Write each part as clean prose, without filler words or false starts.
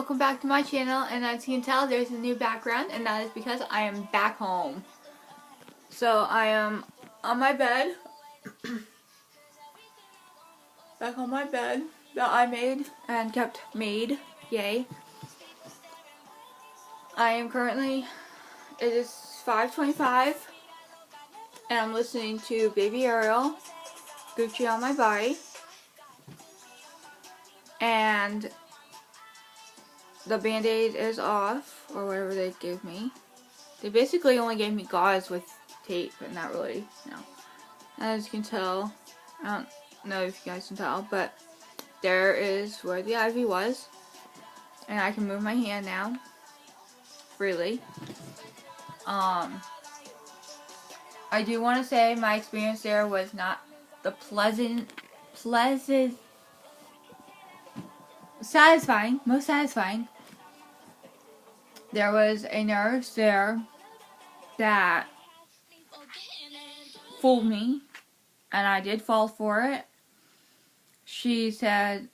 welcome back to my channel, and as you can tell there's a new background, and that is because I am back home. So I am on my bed, back on my bed that I made and kept made, yay. I am currently, it is 5:25, and I'm listening to Baby Ariel, Gucci on My Body, and the band-aid is off, or whatever they gave me. They basically only gave me gauze with tape, but not really, no. As you can tell, I don't know if you guys can tell, but there is where the IV was. And I can move my hand now, freely. I do want to say my experience there was not the satisfying, most satisfying. There was a nurse there that fooled me, and I did fall for it. She said,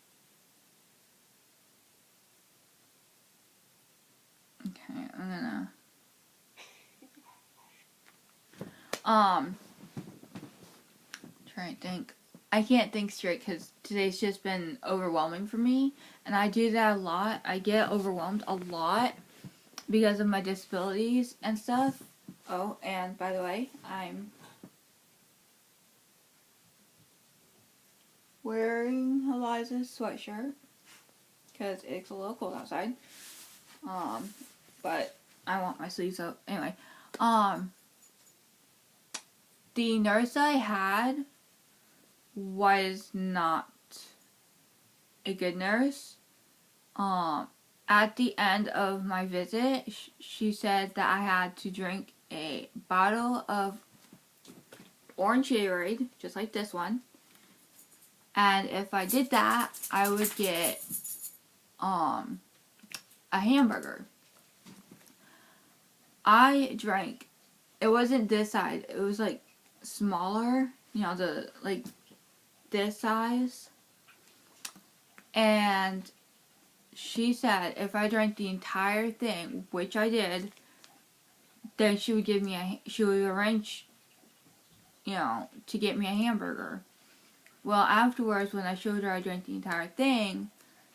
okay, I'm gonna, try to think. I can't think straight because today's just been overwhelming for me, and I do that a lot. I get overwhelmed a lot because of my disabilities and stuff. Oh, and by the way, I'm wearing Eliza's sweatshirt because it's a little cold outside. But I want my sleeves up. Anyway, the nurse I had was not a good nurse. At the end of my visit, she said that I had to drink a bottle of orange Gatorade, just like this one. And if I did that, I would get a hamburger. I drank, it wasn't this size, it was like smaller, you know, the like this size. And she said if I drank the entire thing, which I did, then she would give me she would arrange, you know, to get me a hamburger. Well, afterwards, when I showed her I drank the entire thing,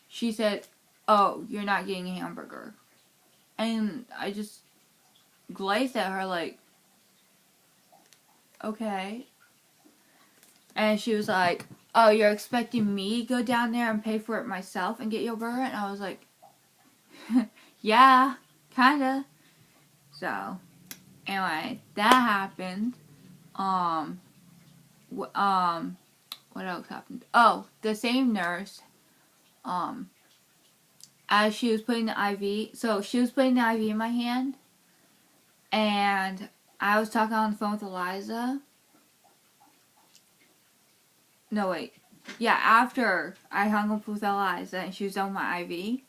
she said, "Oh, you're not getting a hamburger." And I just glazed at her like, okay. And she was like, "Oh, you're expecting me to go down there and pay for it myself and get your burger?" And I was like, yeah, kinda. So, anyway, that happened. What else happened? Oh, the same nurse, as she was putting the IV, so she was putting the IV in my hand, and I was talking on the phone with Eliza. No, wait. Yeah, after I hung up with Eliza and she was on my IV,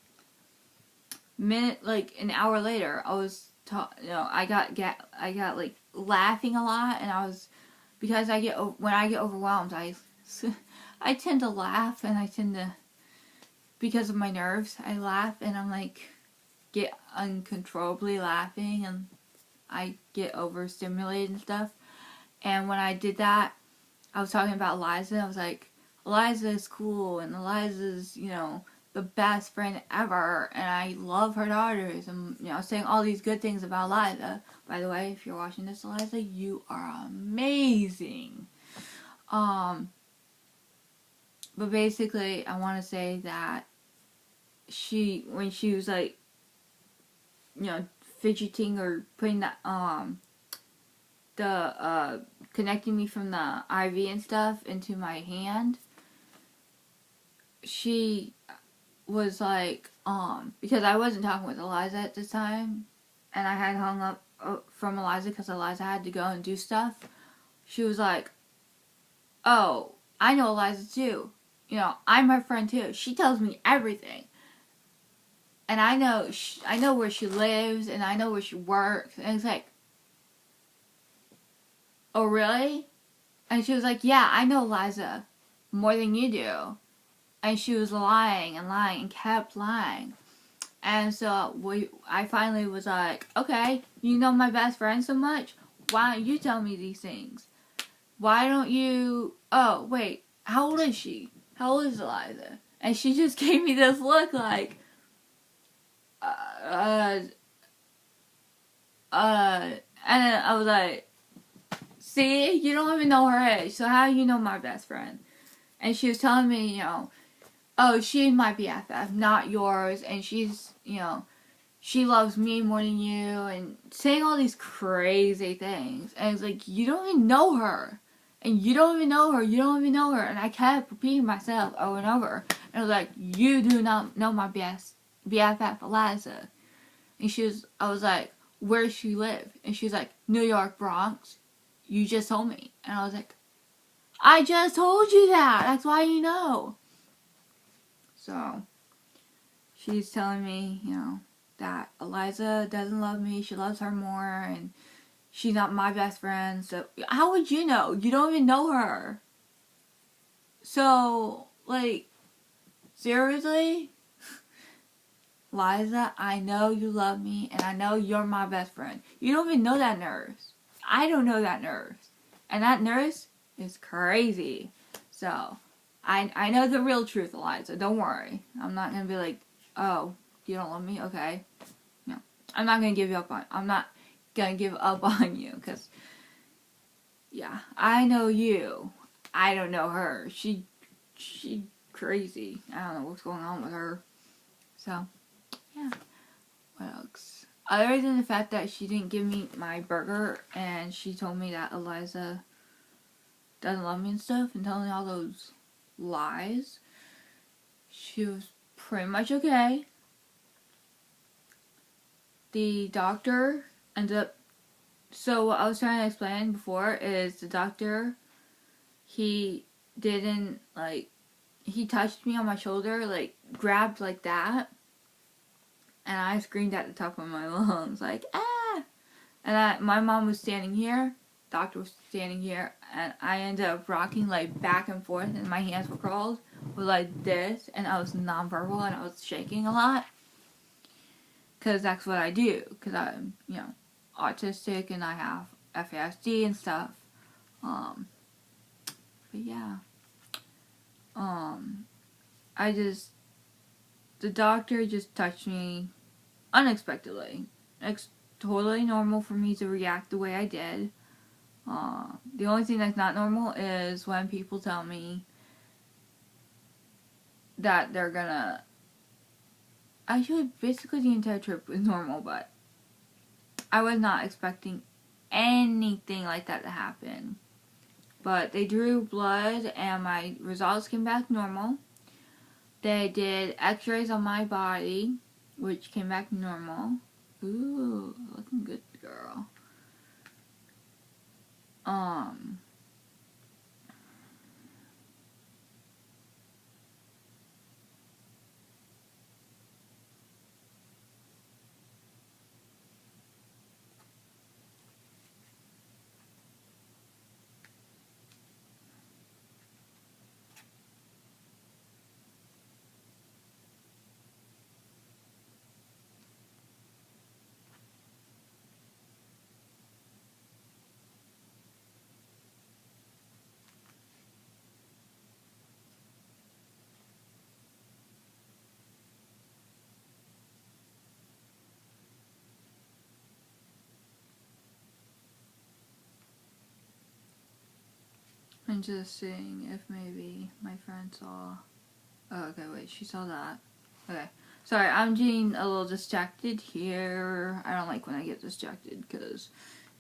like an hour later, I was I got like laughing a lot, and I was, because when I get overwhelmed, I tend to laugh, and I tend to, because of my nerves, I laugh, and I'm like, get uncontrollably laughing, and I get overstimulated and stuff. And when I did that, I was talking about Eliza. I was like, Eliza is cool, and Eliza's, you know, the best friend ever, and I love her daughters, and, you know, saying all these good things about Eliza. By the way, if you're watching this, Eliza, you are amazing. But basically, I want to say that when she was like, you know, fidgeting or putting that, connecting me from the IV and stuff into my hand, she was like, because I wasn't talking with Eliza at the time, and I had hung up from Eliza because Eliza had to go and do stuff. She was like, "Oh, I know Eliza too. You know, I'm her friend too. She tells me everything. And I know where she lives, and I know where she works." And it's like, "Oh, really?" And she was like, "Yeah, I know Eliza more than you do." And she was lying and lying and kept lying. And so I finally was like, okay, you know my best friend so much, why don't you tell me these things? Why don't you, oh, wait, how old is she? How old is Eliza? And she just gave me this look like, uh, and then I was like, see, you don't even know her age, so how do you know my best friend? And she was telling me, you know, oh, she's my BFF, not yours, and she's, you know, she loves me more than you, and saying all these crazy things. And it's like, you don't even know her. And you don't even know her, you don't even know her. And I kept repeating myself over and over. And I was like, you do not know my BFF, Eliza. And I was like, where does she live? And she's like, New York, Bronx. You just told me. And I was like, I just told you that. That's why you know. So, she's telling me, you know, that Eliza doesn't love me, she loves her more, and she's not my best friend, so how would you know? You don't even know her. So, like, seriously? Liza, I know you love me, and I know you're my best friend. You don't even know that nurse. I don't know that nurse. And that nurse is crazy. So, I know the real truth, Eliza. Don't worry. I'm not going to be like, oh, you don't love me? Okay. No. I'm not going to give you up on, I'm not going to give up on you, because, yeah, I know you. I don't know her. She crazy. I don't know what's going on with her. So, yeah. What else? Other than the fact that she didn't give me my burger, and she told me that Eliza doesn't love me and stuff, and telling me all those lies, she was pretty much okay. The doctor ended up, so what I was trying to explain before is the doctor, he didn't, like, he touched me on my shoulder, like, grabbed like that, and I screamed at the top of my lungs, like, ah! And my mom was standing here, doctor was standing here, and I ended up rocking, like, back and forth, and my hands were curled, with, like, this, and I was nonverbal, and I was shaking a lot, because that's what I do, because I'm, you know, autistic, and I have FASD and stuff, but yeah, the doctor just touched me unexpectedly. It's totally normal for me to react the way I did. The only thing that's not normal is when people tell me that they're gonna... Actually, basically the entire trip was normal, but I was not expecting anything like that to happen. But they drew blood and my results came back normal. They did x-rays on my body, which came back normal. Ooh, looking good, girl. I'm just seeing if maybe my friend saw... Oh, okay, wait, she saw that. Okay. Sorry, I'm getting a little distracted here. I don't like when I get distracted because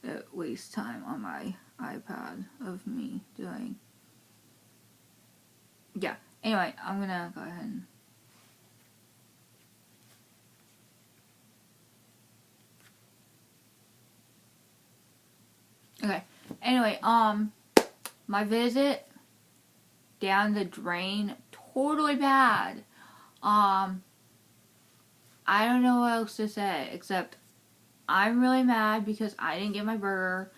it wastes time on my iPad of me doing... Yeah. Anyway, I'm gonna go ahead and... Okay. Anyway, my visit down the drain, totally bad. I don't know what else to say except I'm really mad because I didn't get my burger,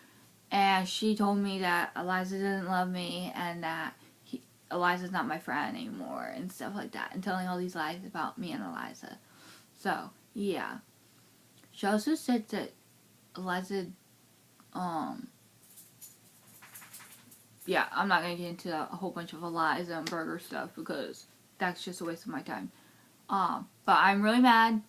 and she told me that Eliza doesn't love me and that Eliza's not my friend anymore and stuff like that, and telling all these lies about me and Eliza. So, yeah. She also said that Eliza, yeah, I'm not gonna get into a whole bunch of Eliza and burger stuff because that's just a waste of my time. But I'm really mad